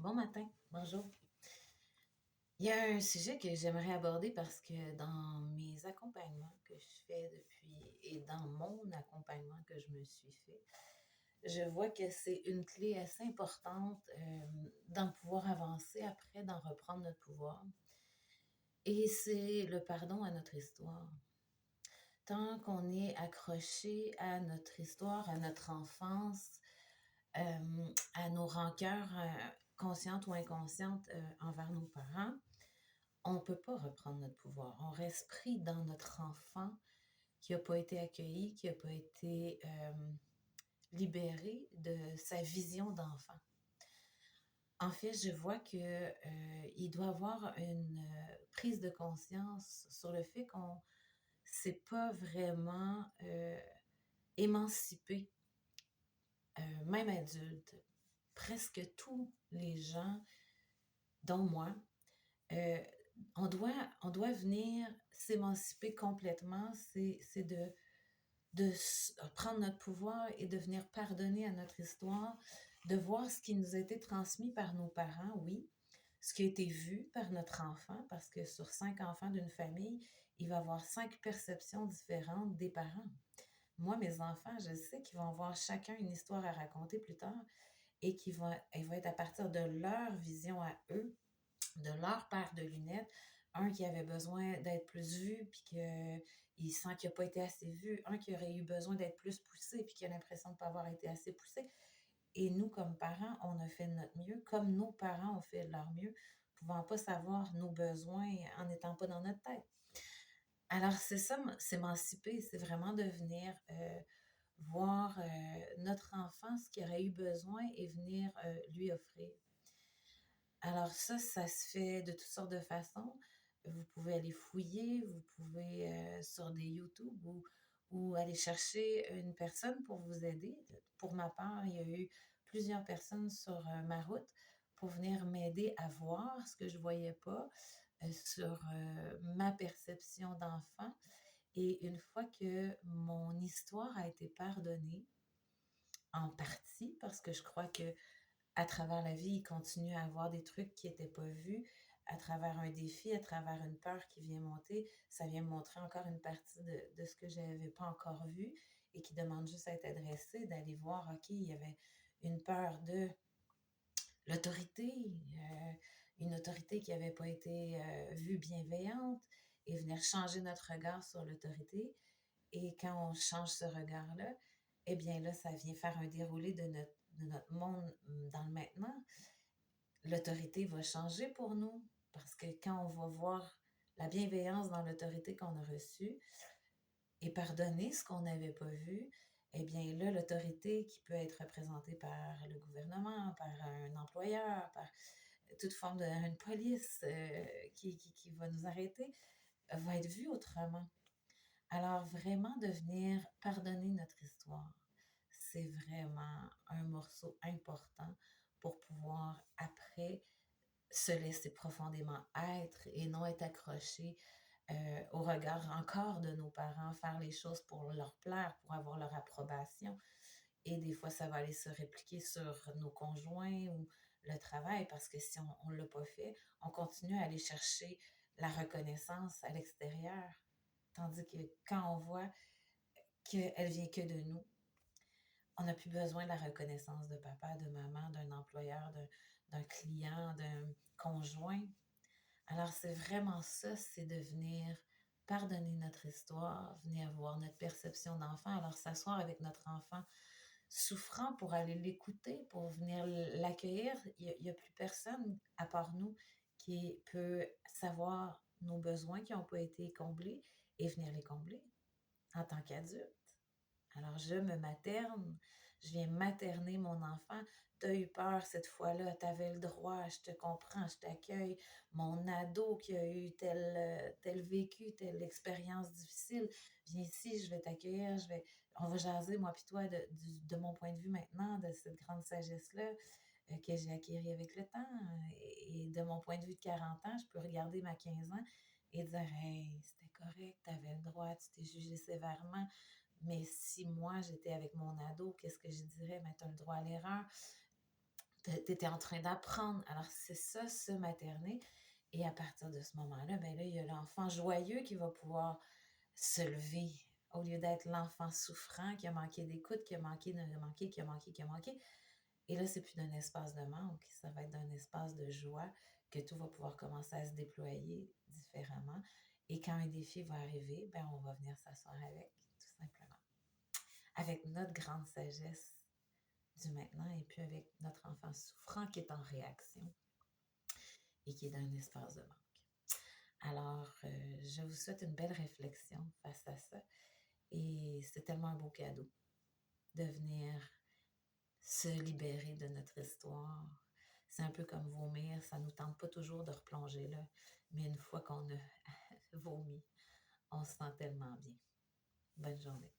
Bon matin, bonjour. Il y a un sujet que j'aimerais aborder parce que dans mes accompagnements que je fais depuis et dans mon accompagnement que je me suis fait, je vois que c'est une clé assez importante d'en pouvoir avancer après, d'en reprendre notre pouvoir. Et c'est le pardon à notre histoire. Tant qu'on est accroché à notre histoire, à notre enfance, à nos rancœurs conscientes ou inconscientes envers nos parents, on ne peut pas reprendre notre pouvoir. On reste pris dans notre enfant qui n'a pas été accueilli, qui n'a pas été libéré de sa vision d'enfant. En fait, je vois qu'il doit y avoir une prise de conscience sur le fait qu'on ne s'est pas vraiment émancipé, même adulte. Presque tous les gens, dont moi, euh, on doit venir s'émanciper complètement, c'est de prendre notre pouvoir et de venir pardonner à notre histoire, de voir ce qui nous a été transmis par nos parents, oui, ce qui a été vu par notre enfant, parce que sur 5 enfants d'une famille, il va y avoir 5 perceptions différentes des parents. Moi, mes enfants, je sais qu'ils vont avoir chacun une histoire à raconter plus tard et elle va être à partir de leur vision à eux, de leur paire de lunettes, un qui avait besoin d'être plus vu, puis qu'il sent qu'il n'a pas été assez vu, un qui aurait eu besoin d'être plus poussé, puis qui a l'impression de ne pas avoir été assez poussé. Et nous, comme parents, on a fait de notre mieux, comme nos parents ont fait de leur mieux, ne pouvant pas savoir nos besoins en n'étant pas dans notre tête. Alors, c'est ça, s'émanciper, c'est vraiment de venir voir notre enfant, ce qu'il aurait eu besoin, et venir lui offrir. Alors ça se fait de toutes sortes de façons. Vous pouvez aller fouiller, vous pouvez sur des YouTube ou aller chercher une personne pour vous aider. Pour ma part, il y a eu plusieurs personnes sur ma route pour venir m'aider à voir ce que je ne voyais pas sur ma perception d'enfant. Et une fois que mon histoire a été pardonnée, en partie, parce que je crois que à travers la vie, il continue à avoir des trucs qui n'étaient pas vus, à travers un défi, à travers une peur qui vient monter, ça vient me montrer encore une partie de ce que je n'avais pas encore vu et qui demande juste à être adressé, d'aller voir, OK, il y avait une peur de l'autorité, une autorité qui n'avait pas été vue bienveillante et venir changer notre regard sur l'autorité. Et quand on change ce regard-là, eh bien là, ça vient faire un déroulé de notre monde dans le maintenant. L'autorité va changer pour nous parce que quand on va voir la bienveillance dans l'autorité qu'on a reçue et pardonner ce qu'on n'avait pas vu, eh bien là, l'autorité qui peut être représentée par le gouvernement, par un employeur, par toute forme d'une police qui va nous arrêter, va être vue autrement. Alors vraiment de venir pardonner notre histoire, c'est vraiment un morceau important pour pouvoir après se laisser profondément être et non être accroché au regard encore de nos parents, faire les choses pour leur plaire, pour avoir leur approbation. Et des fois, ça va aller se répliquer sur nos conjoints ou le travail parce que si on ne l'a pas fait, on continue à aller chercher la reconnaissance à l'extérieur. Tandis que quand on voit qu'elle vient que de nous, on n'a plus besoin de la reconnaissance de papa, de maman, d'un employeur, d'un client, d'un conjoint. Alors, c'est vraiment ça, c'est de venir pardonner notre histoire, venir voir notre perception d'enfant. Alors, s'asseoir avec notre enfant souffrant pour aller l'écouter, pour venir l'accueillir. Il y a plus personne, à part nous, qui peut savoir nos besoins qui n'ont pas été comblés et venir les combler en tant qu'adulte. Alors, je me materne, je viens materner mon enfant. Tu as eu peur cette fois-là, tu avais le droit, je te comprends, je t'accueille. Mon ado qui a eu tel vécu, telle expérience difficile, viens ici, je vais t'accueillir, on va jaser, moi puis toi, de mon point de vue maintenant, de cette grande sagesse-là que j'ai acquérie avec le temps. Et de mon point de vue de 40 ans, je peux regarder ma 15 ans et dire, hey, c'était correct, tu avais le droit, tu t'es jugé sévèrement. Mais si moi, j'étais avec mon ado, qu'est-ce que je dirais? Mais tu as le droit à l'erreur. tu étais en train d'apprendre. Alors, c'est ça, se materner. Et à partir de ce moment-là, ben là, il y a l'enfant joyeux qui va pouvoir se lever au lieu d'être l'enfant souffrant qui a manqué d'écoute, qui a manqué, qui a manqué. Et là, c'est plus d'un espace de manque, ça va être d'un espace de joie que tout va pouvoir commencer à se déployer différemment. Et quand un défi va arriver, ben, on va venir s'asseoir avec, tout simplement. Avec notre grande sagesse du maintenant et puis avec notre enfant souffrant qui est en réaction et qui est dans un espace de manque. Alors, je vous souhaite une belle réflexion face à ça. Et c'est tellement un beau cadeau de venir se libérer de notre histoire. C'est un peu comme vomir, ça ne nous tente pas toujours de replonger là, mais une fois qu'on a vomi, on se sent tellement bien. Bonne journée.